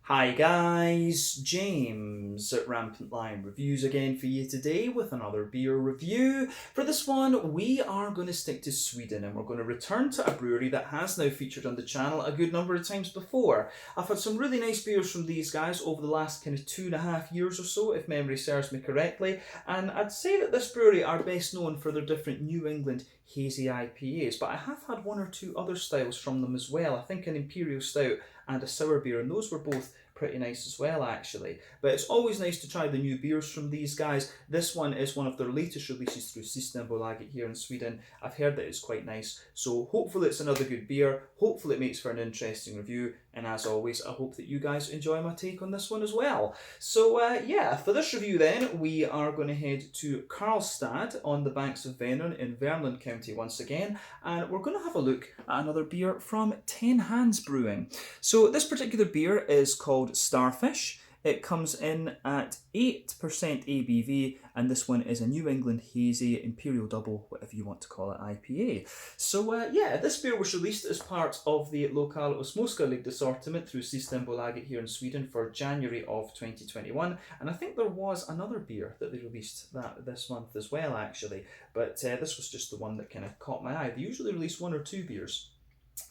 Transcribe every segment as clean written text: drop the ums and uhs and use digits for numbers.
Hi guys, James at Rampant Lion Reviews again for you today with another beer review. For this one, we are going to stick to Sweden and we're going to return to a brewery that has now featured on the channel a good number of times before. I've had some really nice beers from these guys over the last kind of 2.5 years or so, if memory serves me correctly, and I'd say that this brewery are best known for their different New England hazy IPAs, but I have had one or two other styles from them as well. I think an Imperial Stout and a sour beer, and those were both pretty nice as well actually. But it's always nice to try the new beers from these guys. This one is one of their latest releases through Systembolaget here in Sweden. I've heard that it's quite nice, so hopefully it's another good beer, hopefully it makes for an interesting review, and as always I hope that you guys enjoy my take on this one as well. So yeah, for this review then we are going to head to Karlstad on the banks of Vänern in Värmland County once again, and we're going to have a look at another beer from 10 Hands Brewing. So this particular beer is called Starfish. It comes in at 8% ABV, and this one is a New England Hazy Imperial Double, whatever you want to call it, IPA. So yeah, this beer was released as part of the Lokal Osmoska League assortment through Systembolaget here in Sweden for January of 2021, and I think there was another beer that they released this month as well actually, but this was just the one that kind of caught my eye. They usually release one or two beers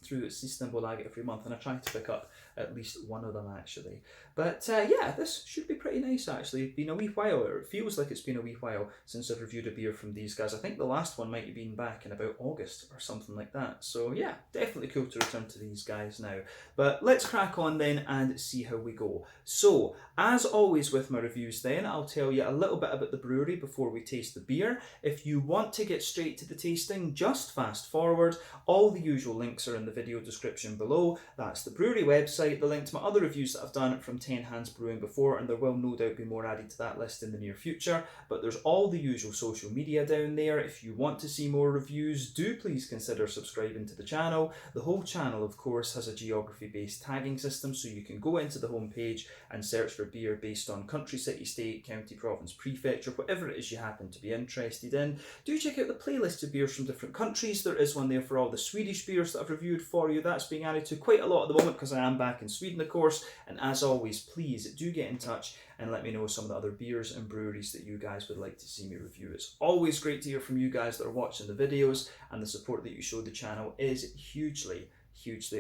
through Systembolaget every month, and I try to pick up at least one of them actually. But yeah, this should be pretty nice actually. It's been a wee while, or it feels like it's been a wee while since I've reviewed a beer from these guys. I think the last one might have been back in about August or something like that. So yeah, definitely cool to return to these guys now. But let's crack on then and see how we go. So, as always with my reviews then, I'll tell you a little bit about the brewery before we taste the beer. If you want to get straight to the tasting, just fast forward. All the usual links are in the video description below. That's the brewery website, the link to my other reviews that I've done from 10 Hands Brewing before, and there will no doubt be more added to that list in the near future. But there's all the usual social media down there. If you want to see more reviews, do please consider subscribing to the channel. The whole channel, of course, has a geography-based tagging system, so you can go into the homepage and search for beer based on country, city, state, county, province, prefecture, whatever it is you happen to be interested in. Do check out the playlist of beers from different countries. There is one there for all the Swedish beers that I've reviewed for you. That's being added to quite a lot at the moment because I am back in Sweden, of course. And as always, please do get in touch and let me know some of the other beers and breweries that you guys would like to see me review. It's always great to hear from you guys that are watching the videos, and the support that you show the channel is hugely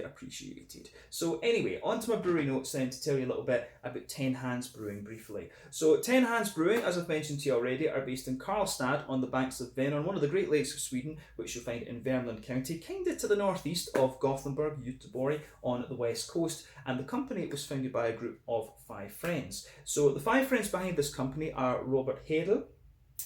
appreciated. So anyway, on to my brewery notes then to tell you a little bit about 10 Hands Brewing briefly. So 10 Hands Brewing, as I've mentioned to you already, are based in Karlstad on the banks of Vänern, one of the Great Lakes of Sweden, which you'll find in Värmland County, kind of to the northeast of Gothenburg, Göteborg, on the west coast. And the company was founded by a group of 5 friends. So the 5 friends behind this company are Robert Hedel,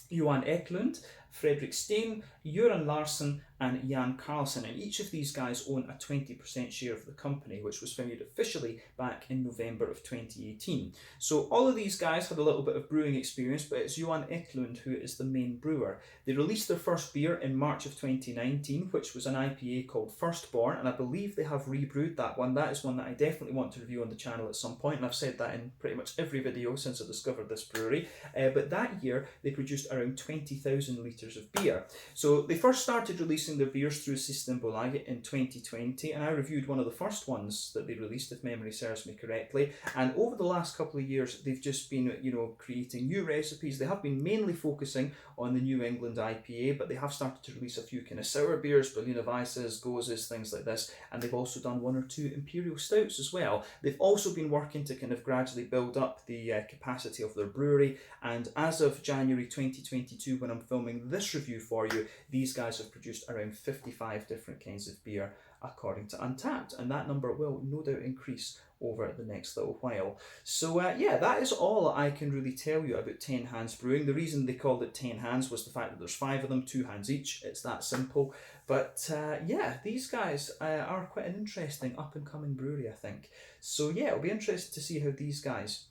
Johan Eklund, Fredrik Steen, Göran Larsson, and Jan Karlsson, and each of these guys own a 20% share of the company, which was founded officially back in November of 2018. So all of these guys had a little bit of brewing experience, but it's Johan Eklund who is the main brewer. They released their first beer in March of 2019, which was an IPA called Firstborn, and I believe they have rebrewed that one. That is one that I definitely want to review on the channel at some point, and I've said that in pretty much every video since I discovered this brewery. But that year, they produced around 20,000 litres of beer. So they first started releasing their beers through Systembolaget in 2020, and I reviewed one of the first ones that they released, if memory serves me correctly. And over the last couple of years, they've just been, creating new recipes. They have been mainly focusing on the New England IPA, but they have started to release a few kind of sour beers, Berliner Weisses, Goses, things like this, and they've also done 1 or 2 Imperial Stouts as well. They've also been working to kind of gradually build up the capacity of their brewery, and as of January 2022, when I'm filming this review for you, these guys have produced around 55 different kinds of beer according to Untappd, and that number will no doubt increase over the next little while. So yeah, that is all I can really tell you about 10 Hands Brewing. The reason they called it 10 Hands was the fact that there's 5 of them, 2 hands each. It's that simple. But yeah, these guys are quite an interesting up and coming brewery, I think. So yeah, it'll be interesting to see how these guys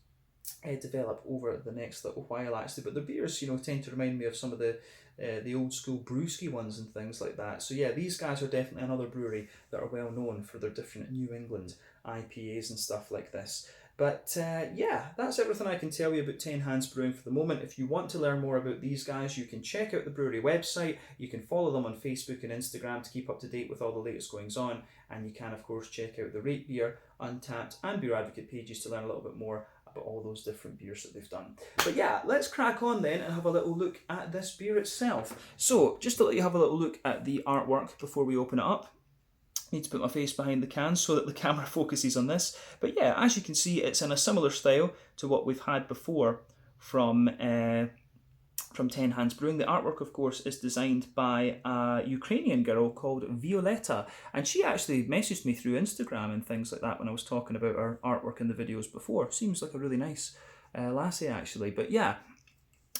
develop over the next little while actually. But the beers, tend to remind me of some of the old school brewski ones and things like that. So yeah, these guys are definitely another brewery that are well known for their different New England IPAs and stuff like this. But yeah, that's everything I can tell you about 10 Hands Brewing for the moment. If you want to learn more about these guys, you can check out the brewery website. You can follow them on Facebook and Instagram to keep up to date with all the latest goings on. And you can, of course, check out the Rate Beer, Untappd and Beer Advocate pages to learn a little bit more about all those different beers that they've done. But yeah, let's crack on then and have a little look at this beer itself. So, just to let you have a little look at the artwork before we open it up. Need to put my face behind the can so that the camera focuses on this. But yeah, as you can see, it's in a similar style to what we've had before from 10 Hands Brewing. The artwork, of course, is designed by a Ukrainian girl called Violetta, and she actually messaged me through Instagram and things like that when I was talking about her artwork in the videos before. Seems like a really nice lassie, actually. But yeah,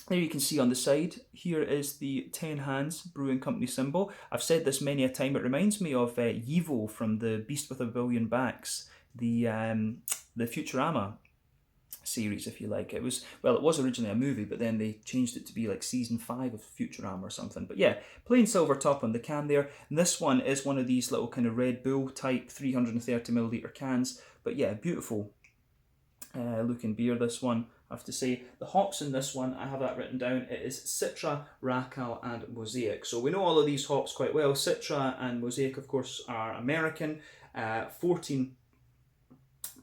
there you can see on the side, here is the 10 Hands Brewing Company symbol. I've said this many a time, it reminds me of Yivo from the Beast with a Billion Backs, the Futurama series, if you like. It was originally a movie, but then they changed it to be like season 5 of Futurama or something. But yeah, plain silver top on the can there. And this one is one of these little kind of Red Bull type 330ml cans. But yeah, beautiful looking beer, this one. I have to say, the hops in this one, I have that written down, it is Citra, Racal and Mosaic. So we know all of these hops quite well. Citra and Mosaic, of course, are American.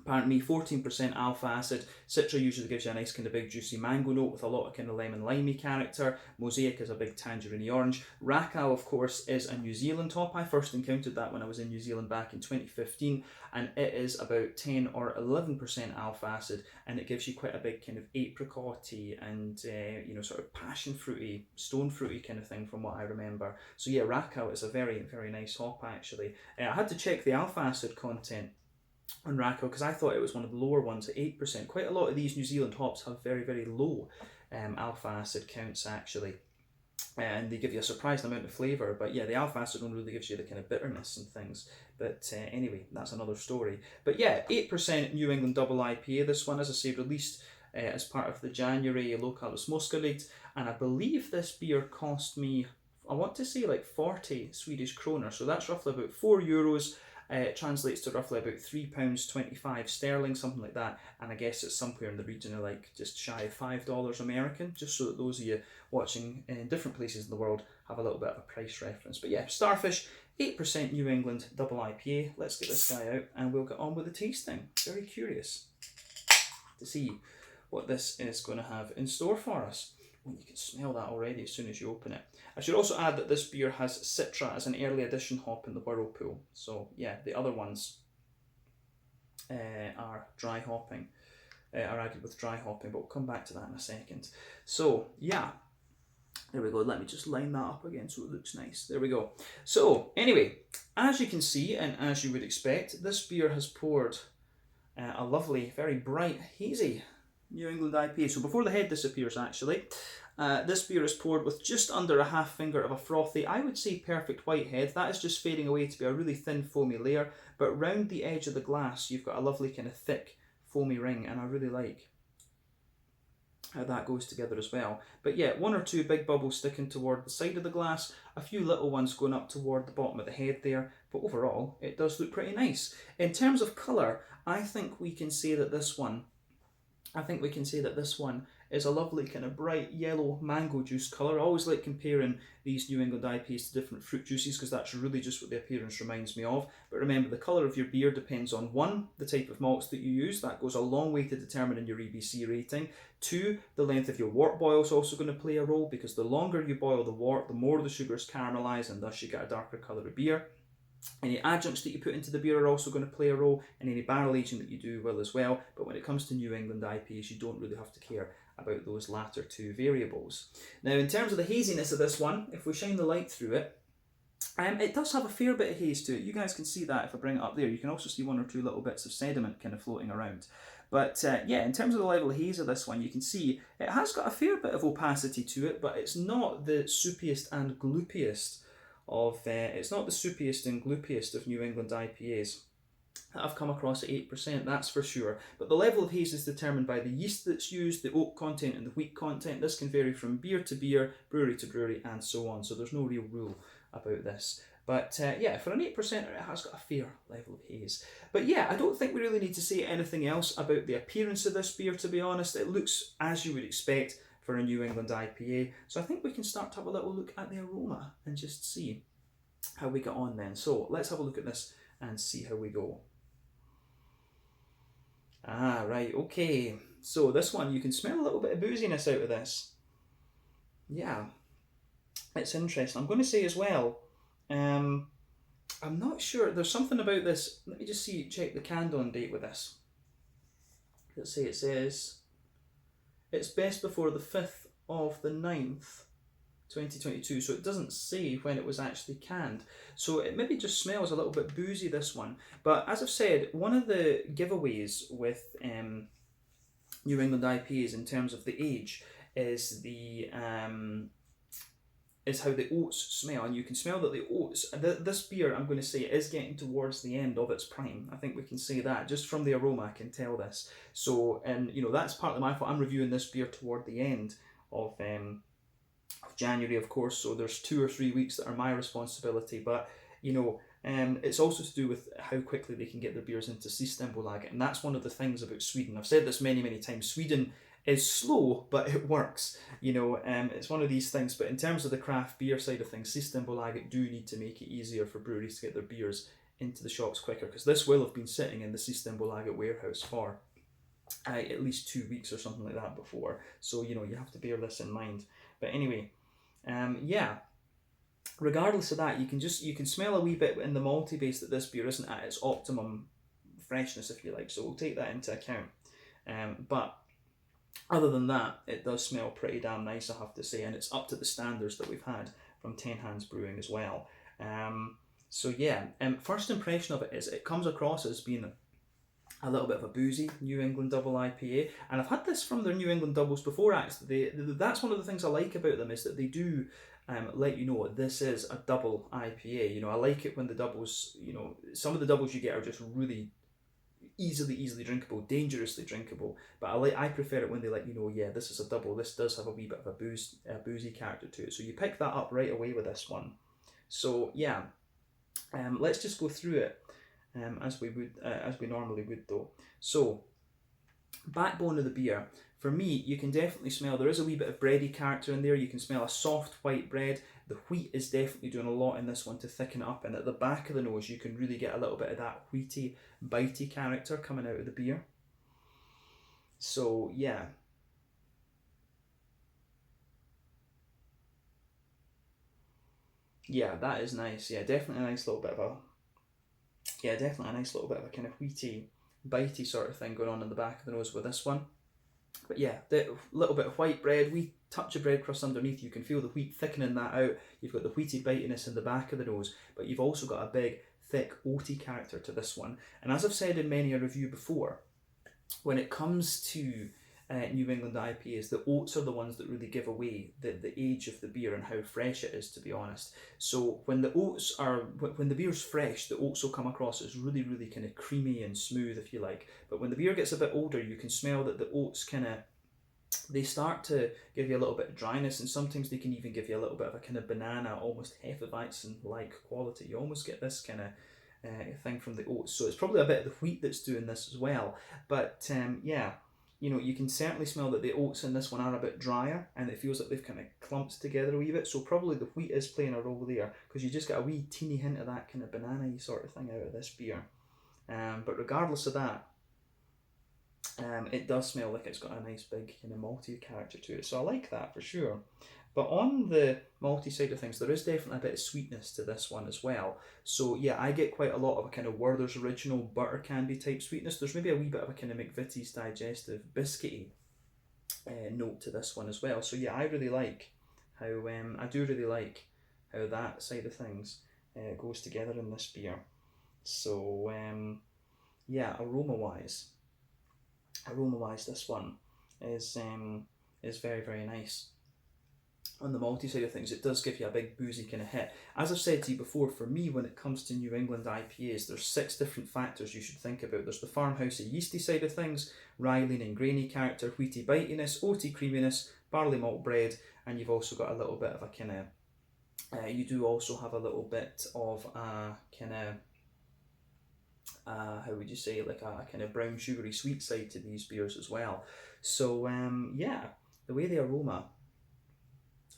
14% alpha acid. Citra usually gives you a nice kind of big juicy mango note with a lot of kind of lemon limey character. Mosaic is a big tangerine orange. Racal, of course, is a New Zealand hop. I first encountered that when I was in New Zealand back in 2015, and it is about 10 or 11% alpha acid, and it gives you quite a big kind of apricot-y and sort of passion fruity, stone fruity kind of thing from what I remember. So yeah, Racal is a very, very nice hop actually. I had to check the alpha acid content on Racal because I thought it was one of the lower ones at 8%. Quite a lot of these New Zealand hops have very, very low alpha acid counts actually, and they give you a surprising amount of flavour. But yeah, the alpha acid one really gives you the kind of bitterness and things. But anyway, that's another story. But yeah, 8% New England double IPA. This one, as I say, released as part of the January Lokalis Moskalid, and I believe this beer cost me, I want to say like 40 Swedish kroner, so that's roughly about €4. It translates to roughly about £3.25 sterling, something like that, and I guess it's somewhere in the region of like just shy of $5 American, just so that those of you watching in different places in the world have a little bit of a price reference. But yeah, Starfish, 8% New England double IPA. Let's get this guy out and we'll get on with the tasting. Very curious to see what this is going to have in store for us. Well, you can smell that already as soon as you open it. I should also add that this beer has Citra as an early edition hop in the Whirlpool. So yeah, the other ones are dry hopping, are added with dry hopping, but we'll come back to that in a second. So yeah, there we go. Let me just line that up again so it looks nice. There we go. So anyway, as you can see and as you would expect, this beer has poured a lovely, very bright, hazy New England IPA. So before the head disappears actually, this beer is poured with just under a half finger of a frothy, I would say perfect white head. That is just fading away to be a really thin foamy layer, but round the edge of the glass you've got a lovely kind of thick foamy ring, and I really like how that goes together as well. But yeah, one or two big bubbles sticking toward the side of the glass, a few little ones going up toward the bottom of the head there, but overall it does look pretty nice. In terms of colour, I think we can say that this one is a lovely kind of bright yellow mango juice colour. I always like comparing these New England IPAs to different fruit juices because that's really just what the appearance reminds me of. But remember, the colour of your beer depends on 1, the type of malts that you use. That goes a long way to determining your EBC rating. 2, the length of your wort boil is also going to play a role, because the longer you boil the wort, the more the sugars caramelise and thus you get a darker colour of beer. Any adjuncts that you put into the beer are also going to play a role, and any barrel aging that you do will as well. But when it comes to New England IPAs, you don't really have to care about those latter 2 variables. Now, in terms of the haziness of this one, if we shine the light through it, it does have a fair bit of haze to it. You guys can see that if I bring it up there. You can also see 1 or 2 little bits of sediment kind of floating around. But yeah, in terms of the level of haze of this one, you can see it has got a fair bit of opacity to it, but it's not the soupiest and gloopiest of New England IPAs that I've come across at 8%, that's for sure. But the level of haze is determined by the yeast that's used, the oak content and the wheat content. This can vary from beer to beer, brewery to brewery, and so on. So there's no real rule about this. But yeah, for an 8%, it has got a fair level of haze. But yeah, I don't think we really need to say anything else about the appearance of this beer, to be honest. It looks as you would expect for a New England IPA. So I think we can start to have a little look at the aroma and just see how we get on then. So let's have a look at this and see how we go. Ah, right, okay. So this one, you can smell a little bit of booziness out of this. Yeah, it's interesting. I'm going to say as well, I'm not sure. There's something about this. Let me just check the can-on date with this. Let's say it says it's best before the 5th of the 9th, 2022. So it doesn't say when it was actually canned. So it maybe just smells a little bit boozy, this one. But as I've said, one of the giveaways with New England IPAs in terms of the age is is how the oats smell, and you can smell that the oats, this beer, I'm going to say, is getting towards the end of its prime. I think we can say that just from the aroma. I can tell this. So, and you know, that's partly my fault. I'm reviewing this beer toward the end of January, of course, so there's 2 or 3 weeks that are my responsibility, but you know, it's also to do with how quickly they can get their beers into Systembolaget, and that's one of the things about Sweden. I've said this many times. Sweden is slow, but it works. You know, it's one of these things. But in terms of the craft beer side of things, Systembolaget do need to make it easier for breweries to get their beers into the shops quicker, because this will have been sitting in the Systembolaget warehouse for at least 2 weeks or something like that before. So you know, you have to bear this in mind. But anyway, yeah. Regardless of that, you can smell a wee bit in the malty base that this beer isn't at its optimum freshness, if you like. So we'll take that into account. But other than that, it does smell pretty damn nice, I have to say, and it's up to the standards that we've had from 10 Hands Brewing as well. So yeah, first impression of it is it comes across as being a little bit of a boozy New England double IPA, and I've had this from their New England doubles before. Actually, that's one of the things I like about them, is that they do let you know this is a double IPA. You know, I like it when the doubles, you know, some of the doubles you get are just really easily drinkable, dangerously drinkable. But I prefer it when they let you know, yeah, this is a double. This does have a wee bit of a boozy character to it. So you pick that up right away with this one. So yeah, let's just go through it as we normally would though. So backbone of the beer, for me, you can definitely smell there is a wee bit of bready character in there. You can smell a soft white bread. The wheat is definitely doing a lot in this one to thicken it up, and at the back of the nose you can really get a little bit of that wheaty, bitey character coming out of the beer. So yeah. Yeah, that is nice. Yeah, definitely a nice little bit of a kind of wheaty, bitey sort of thing going on in the back of the nose with this one. But yeah, the little bit of white bread, wee touch of bread crust underneath. You can feel the wheat thickening that out. You've got the wheaty bitiness in the back of the nose, but you've also got a big, thick, oaty character to this one. And as I've said in many a review before, when it comes to New England IPAs, the oats are the ones that really give away the age of the beer and how fresh it is, to be honest. So when the beer's fresh, the oats will come across as really kind of creamy and smooth, if you like. But when the beer gets a bit older, you can smell that the oats they start to give you a little bit of dryness, and sometimes they can even give you a little bit of a kind of banana, almost Hefeweizen-like quality. You almost get this kind of thing from the oats. So it's probably a bit of the wheat that's doing this as well. But yeah, you know, you can certainly smell that the oats in this one are a bit drier, and it feels like they've kind of clumped together a wee bit. So probably the wheat is playing a role there, because you just get a wee teeny hint of that kind of banana-y sort of thing out of this beer. But regardless of that, it does smell like it's got a nice big kind of malty character to it. So I like that for sure. But on the malty side of things, there is definitely a bit of sweetness to this one as well. So yeah, I get quite a lot of a kind of Werther's Original butter candy type sweetness. There's maybe a wee bit of a kind of McVitie's Digestive biscuity note to this one as well. So yeah, I do really like how that side of things goes together in this beer. So yeah, aroma wise, this one is very nice. On the malty side of things, it does give you a big boozy kind of hit. As I've said to you before, for me, when it comes to New England IPAs, there's 6 different factors you should think about. There's the farmhousey yeasty side of things, rye lean and grainy character, wheaty bitiness, oaty creaminess, barley malt bread, and you've also got a little bit of a kind of You do also have a little bit of a kind of, how would you say, like a kind of brown sugary sweet side to these beers as well. So yeah, the way the aroma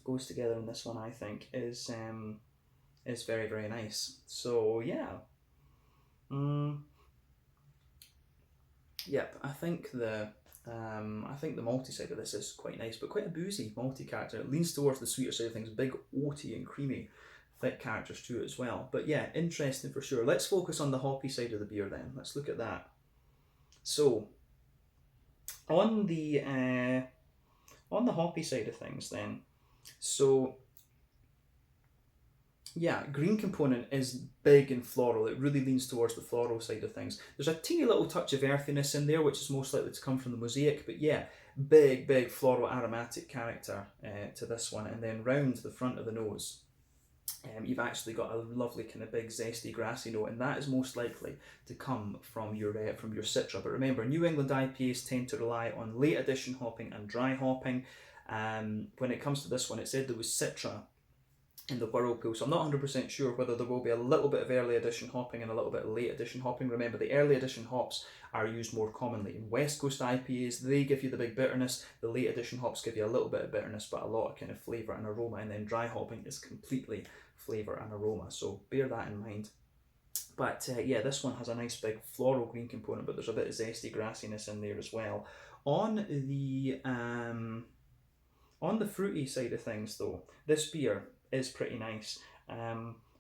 goes together in this one, I think, is very, very nice. So yeah, yep, I think the malty side of this is quite nice, but quite a boozy malty character. It leans towards the sweeter side of things, big oaty and creamy, thick characters to it as well. But yeah, interesting for sure. Let's focus on the hoppy side of the beer then. Let's look at that. So on the hoppy side of things then, so yeah, green component is big and floral. It really leans towards the floral side of things. There's a teeny little touch of earthiness in there, which is most likely to come from the mosaic, but yeah, big floral aromatic character to this one. And then round the front of the nose, you've actually got a lovely kind of big zesty grassy note, and that is most likely to come from your Citra. But remember, New England IPAs tend to rely on late addition hopping and dry hopping. When it comes to this one, it said there was Citra in the whirlpool, so I'm not 100% sure whether there will be a little bit of early addition hopping and a little bit of late addition hopping. Remember, the early addition hops are used more commonly in West Coast IPAs. They give you the big bitterness. The late addition hops give you a little bit of bitterness, but a lot of kind of flavour and aroma. And then dry hopping is completely flavour and aroma, so bear that in mind. But yeah, this one has a nice big floral green component, but there's a bit of zesty grassiness in there as well. On the fruity side of things though, this beer is pretty nice.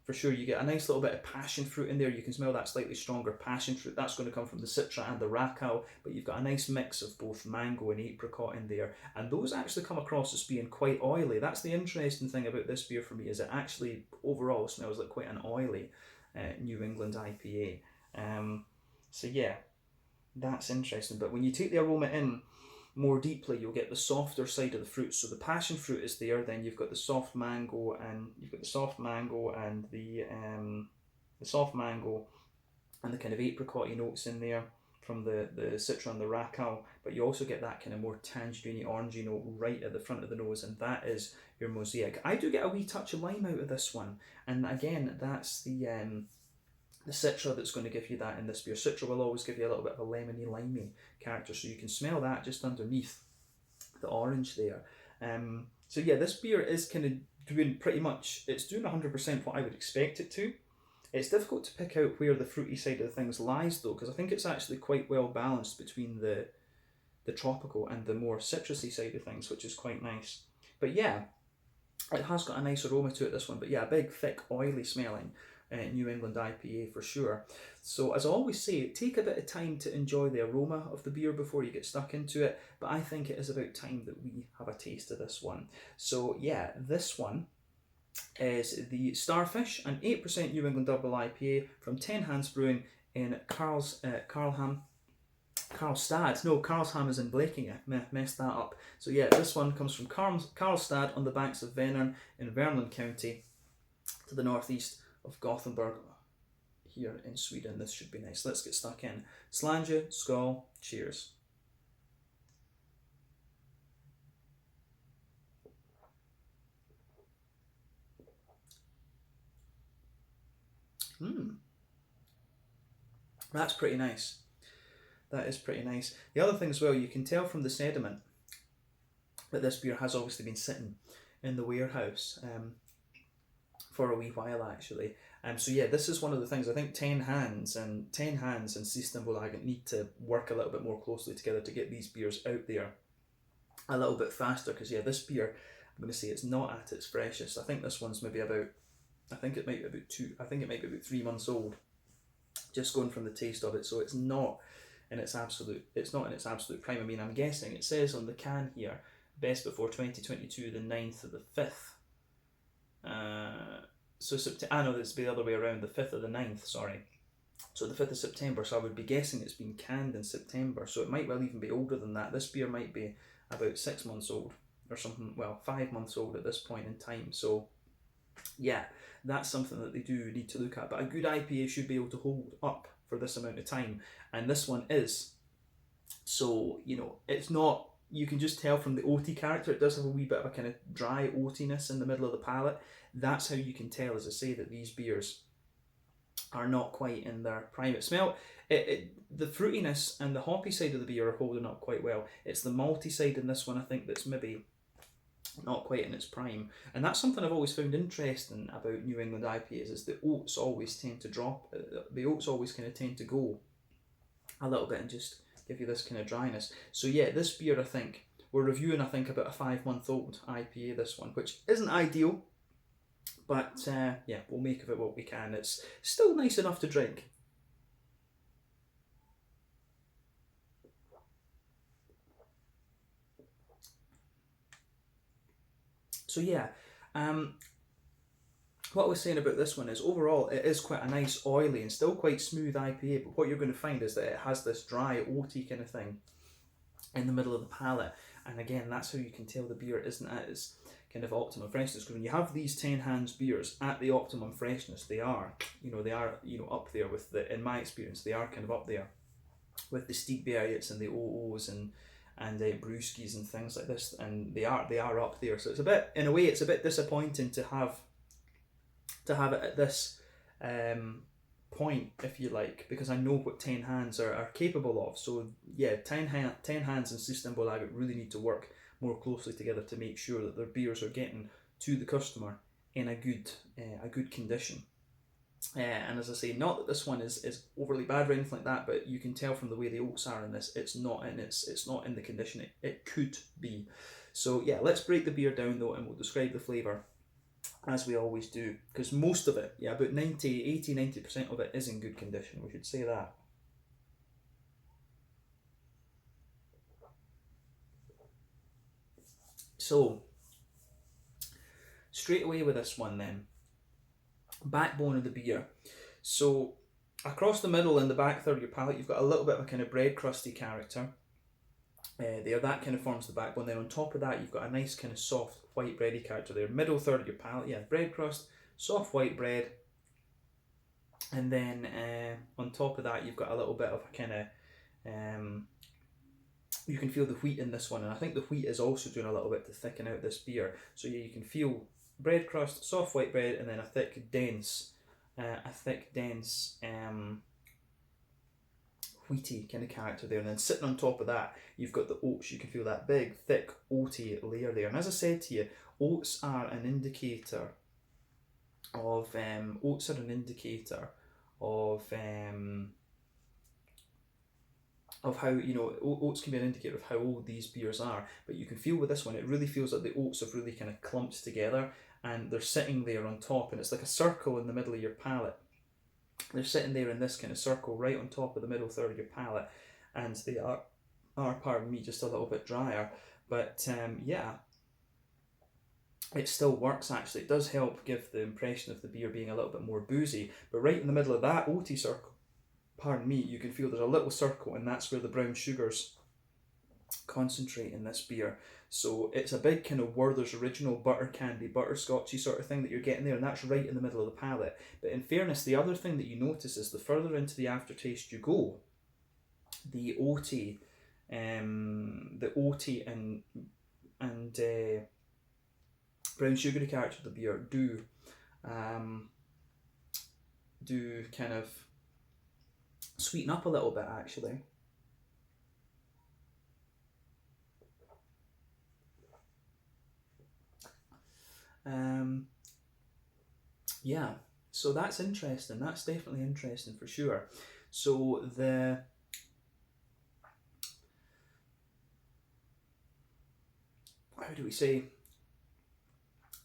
For sure, you get a nice little bit of passion fruit in there. You can smell that slightly stronger passion fruit. That's going to come from the Citra and the Racal, but you've got a nice mix of both mango and apricot in there. And those actually come across as being quite oily. That's the interesting thing about this beer for me, is it actually overall smells like quite an oily New England IPA. So yeah, that's interesting. But when you take the aroma in more deeply, you'll get the softer side of the fruit. So the passion fruit is there, then you've got the soft mango, and the soft mango and the kind of apricot notes in there from the Citra and the Racal, but you also get that kind of more tangerine orangey note right at the front of the nose, and that is your mosaic. I do get a wee touch of lime out of this one, and again, that's the Citra that's going to give you that in this beer. Citra will always give you a little bit of a lemony, limey character, so you can smell that just underneath the orange there. So yeah, this beer is kind of doing pretty much, it's doing 100% what I would expect it to. It's difficult to pick out where the fruity side of things lies though, because I think it's actually quite well balanced between the tropical and the more citrusy side of things, which is quite nice. But yeah, it has got a nice aroma to it, this one. But yeah, big, thick, oily smelling New England IPA for sure. So as I always say, take a bit of time to enjoy the aroma of the beer before you get stuck into it, but I think it is about time that we have a taste of this one. So yeah, this one is the Starfish, an 8% New England double IPA from 10 Hands Brewing in Karlstad. No, Karlsham is in Blekinge. Messed that up. So yeah, this one comes from Karlstad on the banks of Vänern in Värmland County, to the northeast of Gothenburg here in Sweden. This should be nice. Let's get stuck in. Slange, skål, cheers. That's pretty nice. That is pretty nice. The other thing as well, you can tell from the sediment that this beer has obviously been sitting in the warehouse for a wee while actually. So yeah, this is one of the things. I think 10 hands and Systembolaget need to work a little bit more closely together to get these beers out there a little bit faster, because yeah, this beer, I'm going to say it's not at its freshest. I think this one's maybe about, I think it might be about 3 months old, just going from the taste of it. So it's not in its absolute prime. I mean, I'm guessing it says on the can here, best before 2022, the 9th of the 5th. So no, it's the other way around, the 5th of the 9th, sorry. So the 5th of September, so I would be guessing it's been canned in September, so it might well even be older than that. This beer might be about 6 months old or something, well, 5 months old at this point in time. So yeah, that's something that they do need to look at, but a good IPA should be able to hold up for this amount of time, and this one is. So, you know, it's not you can just tell from the oaty character, it does have a wee bit of a kind of dry oatiness in the middle of the palate. That's how you can tell, as I say, that these beers are not quite in their prime. The fruitiness and the hoppy side of the beer are holding up quite well. It's the malty side in this one, I think, that's maybe not quite in its prime. And that's something I've always found interesting about New England IPAs, is the oats always tend to drop. The oats always kind of tend to go a little bit and just give you this kind of dryness. So yeah, this beer, I think, we're reviewing, I think, about a 5-month-old IPA, this one, which isn't ideal, but yeah, we'll make of it what we can. It's still nice enough to drink. So yeah, what I was saying about this one is overall it is quite a nice oily and still quite smooth IPA, but what you're going to find is that it has this dry oaty kind of thing in the middle of the palate, and again, that's how you can tell the beer isn't at its kind of optimum freshness. Because when you have these 10 Hands beers at the optimum freshness, they are up there with the, in my experience, they are kind of up there with the Stigbergets and the OOs and brewskis and things like this, and they are up there. So it's a bit, in a way, it's a bit disappointing to have it at this point, if you like, because I know what 10 Hands are capable of. So yeah, 10 Hands and Systembolaget really need to work more closely together to make sure that their beers are getting to the customer in a good condition. And as I say, not that this one is overly bad or anything like that, but you can tell from the way the oats are in this, it's not in the condition it could be. So yeah, let's break the beer down though, and we'll describe the flavour as we always do, because most of it, yeah, about 90% of it is in good condition, we should say that. So straight away with this one then, backbone of the beer. So across the middle and the back third of your palate, you've got a little bit of a kind of bread crusty character there. That kind of forms the backbone. Then on top of that, you've got a nice kind of soft white bready character there. Middle third of your palate, yeah, bread crust, soft white bread, and then on top of that, you've got a little bit of a kind of you can feel the wheat in this one, and I think the wheat is also doing a little bit to thicken out this beer. So yeah, you can feel bread crust, soft white bread, and then a thick, dense, wheaty kind of character there. And then sitting on top of that, you've got the oats. You can feel that big, thick, oaty layer there. And as I said to you, oats are an indicator of how, oats can be an indicator of how old these beers are. But you can feel with this one, it really feels like the oats have really kind of clumped together, and they're sitting there on top, and it's like a circle in the middle of your palate. They're sitting there in this kind of circle right on top of the middle third of your palate, and they are pardon me, just a little bit drier. But yeah, it still works actually. It does help give the impression of the beer being a little bit more boozy. But right in the middle of that oaty circle, pardon me, you can feel there's a little circle, and that's where the brown sugars concentrate in this beer. So it's a big kind of Werther's Original butter candy, butterscotchy sort of thing that you're getting there, and that's right in the middle of the palate. But in fairness, the other thing that you notice is the further into the aftertaste you go, the oaty and brown sugary character of the beer do kind of sweeten up a little bit actually. Yeah, so that's interesting. That's definitely interesting for sure. So how do we say?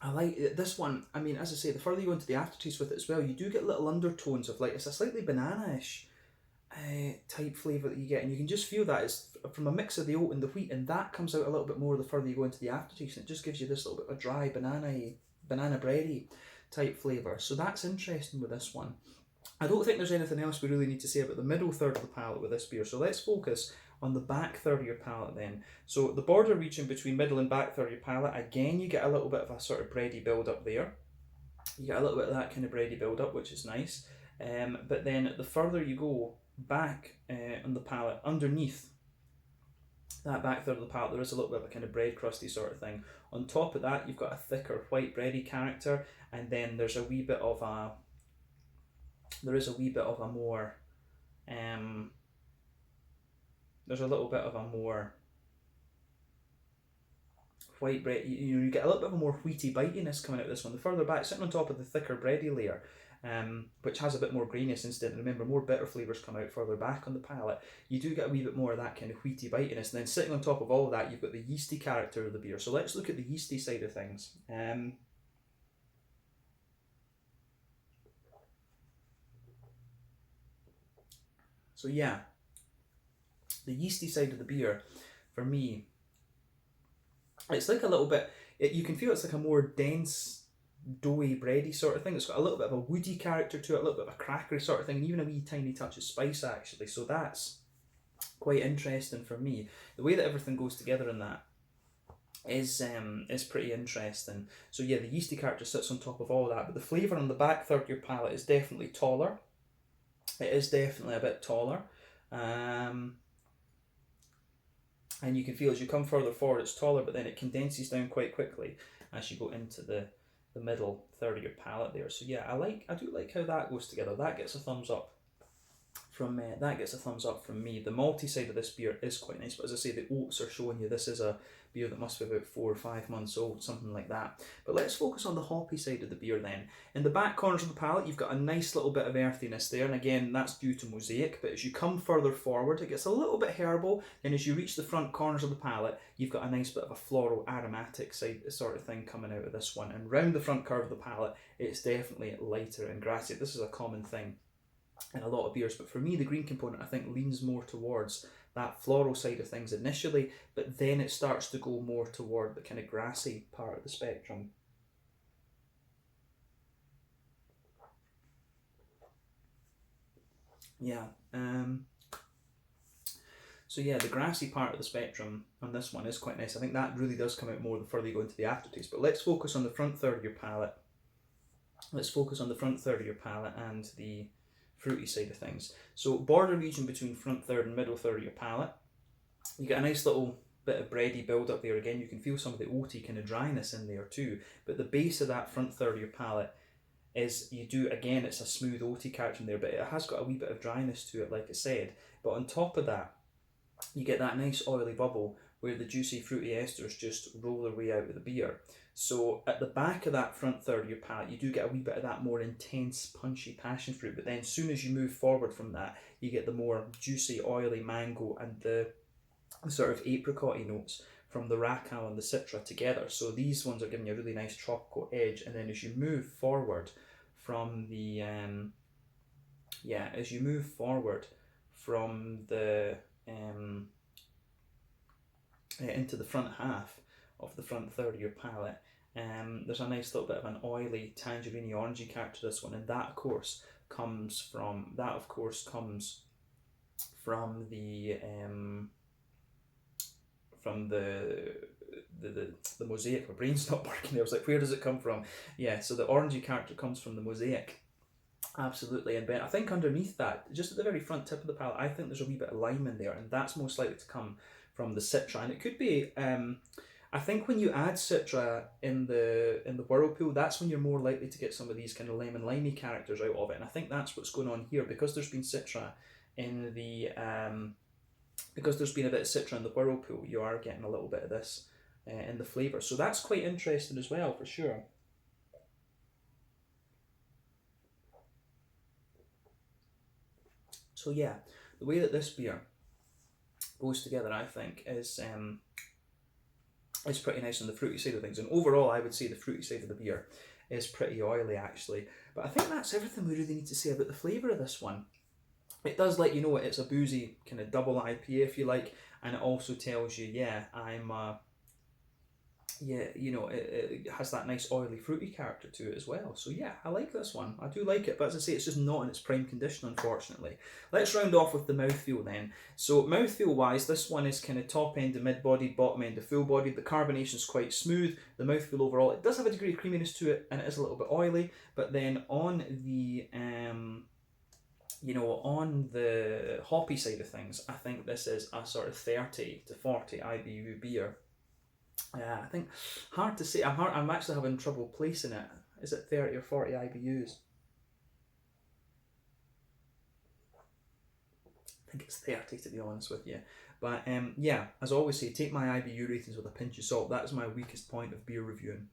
I like this one. I mean, as I say, the further you go into the aftertaste with it as well, you do get little undertones of, like, it's a slightly banana-ish type flavour that you get, and you can just feel that it's from a mix of the oat and the wheat, and that comes out a little bit more the further you go into the aftertaste, and it just gives you this little bit of a dry banana bready type flavour. So that's interesting with this one. I don't think there's anything else we really need to say about the middle third of the palate with this beer, so let's focus on the back third of your palate then. So the border region between middle and back third of your palate, again, you get a little bit of a sort of bready build up there. You get a little bit of that kind of bready build up, which is nice. But then the further you go back on the palate, underneath that back third of the palate, there is a little bit of a kind of bread crusty sort of thing. On top of that, you've got a thicker white bready character, and then there's a wee bit of a there's a more there's a little bit of a more white bread. You get a little bit of a more wheaty bitiness coming out of this one. The further back, sitting on top of the thicker bready layer, which has a bit more graininess instead. And remember, more bitter flavours come out further back on the palate. You do get a wee bit more of that kind of wheaty bitiness. And then sitting on top of all of that, you've got the yeasty character of the beer. So let's look at the yeasty side of things. So yeah, the yeasty side of the beer, for me, it's like a little bit, you can feel it's like a more dense, doughy, bready sort of thing. It's got a little bit of a woody character to it, a little bit of a crackery sort of thing, and even a wee tiny touch of spice actually. So that's quite interesting for me. The way that everything goes together in that is pretty interesting. So yeah, the yeasty character sits on top of all that, but the flavour on the back third of your palate is definitely taller. It is definitely a bit taller. And you can feel as you come further forward it's taller, but then it condenses down quite quickly as you go into the middle third of your palate there. So yeah, I do like how that goes together. That gets a thumbs up from me. The malty side of this beer is quite nice, but as I say, the oats are showing you this is a beer that must be about 4 or 5 months old, something like that. But let's focus on the hoppy side of the beer then. In the back corners of the palate, you've got a nice little bit of earthiness there, and again, that's due to mosaic, but as you come further forward, it gets a little bit herbal, and as you reach the front corners of the palate, you've got a nice bit of a floral aromatic side sort of thing coming out of this one, and round the front curve of the palate, it's definitely lighter and grassy. This is a common thing in a lot of beers, but for me the green component I think leans more towards that floral side of things initially, but then it starts to go more toward the kind of grassy part of the spectrum. Yeah, so yeah, the grassy part of the spectrum on this one is quite nice. I think that really does come out more the further you go into the aftertaste, but let's focus on the front third of your palate. Let's focus on the front third of your palate and the fruity side of things. So border region between front third and middle third of your palate, you get a nice little bit of bready build up there. Again, you can feel some of the oaty kind of dryness in there too, but the base of that front third of your palate is, it's a smooth oaty character in there, but it has got a wee bit of dryness to it, like I said. But on top of that, you get that nice oily bubble where the juicy fruity esters just roll their way out of the beer. So at the back of that front third of your palate, you do get a wee bit of that more intense, punchy passion fruit, but then as soon as you move forward from that, you get the more juicy, oily mango and the sort of apricot-y notes from the racal and the citra together. So these ones are giving you a really nice tropical edge, and then as you move forward from the into the front half of the front third of your palate, there's a nice little bit of an oily tangerine orangey character to this one, and that of course comes from the mosaic. My brain's not working there. I was like, where does it come from? Yeah, so the orangey character comes from the mosaic. Absolutely, and Ben, I think underneath that, just at the very front tip of the palate, I think there's a wee bit of lime in there, and that's most likely to come from the citra. And it could be, I think when you add citra in the whirlpool, that's when you're more likely to get some of these kind of lemon limey characters out of it. And I think that's what's going on here, because there's been citra in the because there's been a bit of citra in the whirlpool. You are getting a little bit of this in the flavour, so that's quite interesting as well, for sure. So yeah, the way that this beer goes together, I think, is pretty nice on the fruity side of things. And overall, I would say the fruity side of the beer is pretty oily, actually. But I think that's everything we really need to say about the flavour of this one. It does let you know it's a boozy kind of double IPA, if you like, and it also tells you, it has that nice oily fruity character to it as well. So yeah, I like this one. I do like it, but as I say, it's just not in its prime condition, unfortunately. Let's round off with the mouthfeel then. So mouthfeel wise, this one is kind of top end to mid-bodied, bottom end to full-bodied. The carbonation is quite smooth. The mouthfeel overall, it does have a degree of creaminess to it, and it is a little bit oily, but then on the you know, on the hoppy side of things, I think this is a sort of 30 to 40 IBU beer. I think hard to say. I'm actually having trouble placing it. Is it 30 or 40 IBUs? I think it's 30 to be honest with you. But yeah, as I always say, take my IBU ratings with a pinch of salt. That is my weakest point of beer reviewing.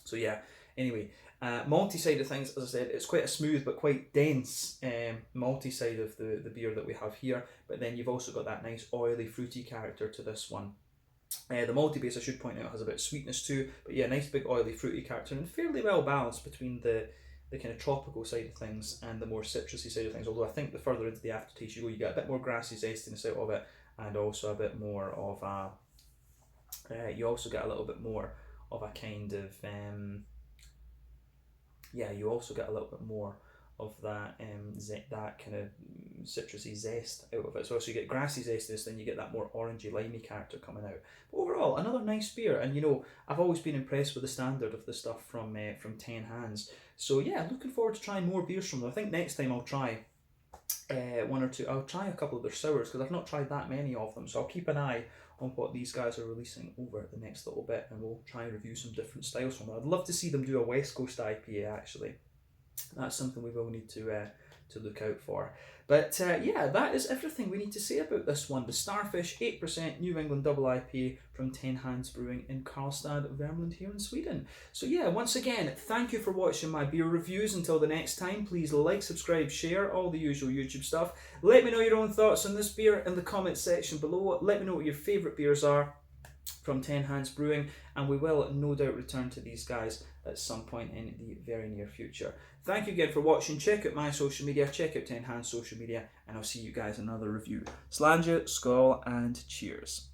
So yeah, anyway, malty side of things, as I said, it's quite a smooth but quite dense malty side of the beer that we have here. But then you've also got that nice oily, fruity character to this one. The malty base, I should point out, has a bit of sweetness too, but yeah, nice big oily fruity character and fairly well balanced between the kind of tropical side of things and the more citrusy side of things. Although I think the further into the aftertaste you go, you get a bit more grassy zestiness out of it, and also a bit more of a. You also get a little bit more of a kind of you also get a little bit more of that that kind of citrusy zest out of it. So you get grassy zestiness, then you get that more orangey limey character coming out. But overall, another nice beer, and you know, I've always been impressed with the standard of the stuff from 10 Hands. So yeah, looking forward to trying more beers from them. I think next time I'll try one or two. I'll try a couple of their sours because I've not tried that many of them. So I'll keep an eye on what these guys are releasing over the next little bit, and we'll try and review some different styles from them. I'd love to see them do a West Coast IPA actually. That's something we will need to look out for. But yeah, that is everything we need to say about this one. The Starfish 8% New England Double IPA from 10 Hands Brewing in Karlstad, Värmland here in Sweden. So yeah, once again, thank you for watching my beer reviews. Until the next time, please like, subscribe, share, all the usual YouTube stuff. Let me know your own thoughts on this beer in the comments section below. Let me know what your favourite beers are from 10 Hands Brewing, and we will no doubt return to these guys at some point in the very near future. Thank you again for watching. Check out my social media, check out 10 Hands social media, and I'll see you guys in another review. Slàinte, skål, and cheers.